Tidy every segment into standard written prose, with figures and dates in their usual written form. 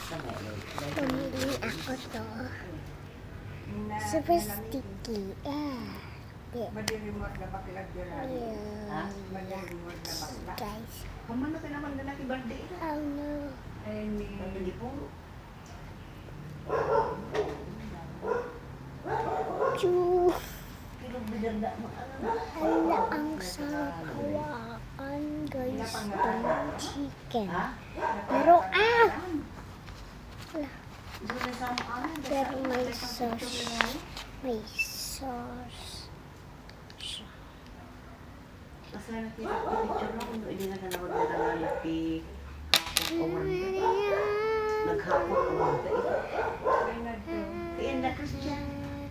Pumili ako to. Super sticky. Guys. Kamano ka naman na birthday? Oh no. Ay, hindi po. Choo. Binanda mo. Hala, ang sarap hawakan guys. Itong chicken. Pero pero may sauce. May sauce. Kasi nakita-picture lang kung hindi na kanawag na nalalaki. Naghapon ko ba? Iyan na Christian.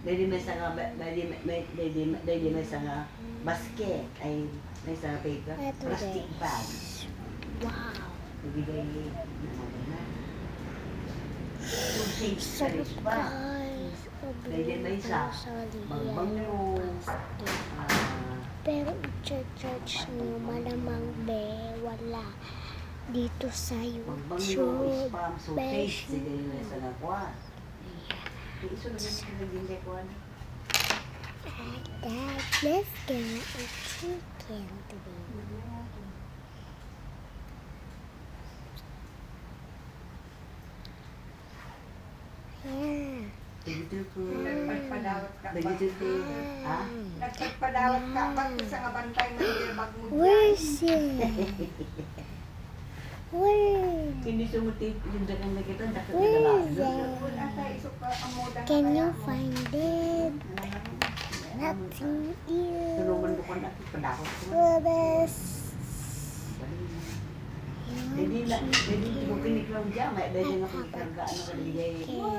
Dahil may sa nga basket ay may sa paper. Plastic bag. Wow. Ibigay na. Sarap guys. Dahil may isa. Magbango. Pero i-charge nyo malamang wala dito sa YouTube. Beshi. Dad, let's get a chicken today. Yeah. Nagpadawat ka ba? Ha? Nagpadawat ka ba sa nga bantay na ilbag mo? Where's it? Where? Hindi sumuti yung dagang na kita. Where is it? Can you find it? Nothing here. Tulungan mo ko na padawat ko. Labas. Hindi ko kiniklaw dyan. May dahil nga pagkargaan ng kaligay. Oh,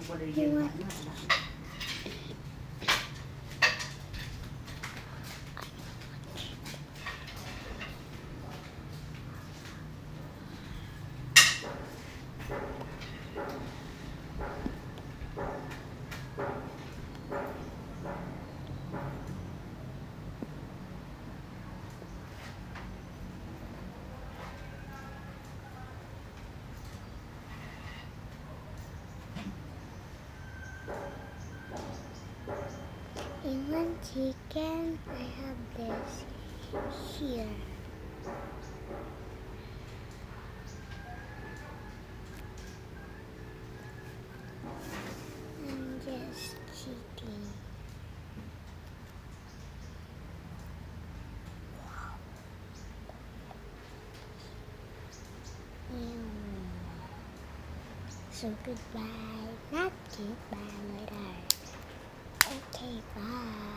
wala yan. In one chicken, I have this here. I'm just cheating. Wow. So goodbye, not goodbye later. Okay, bye.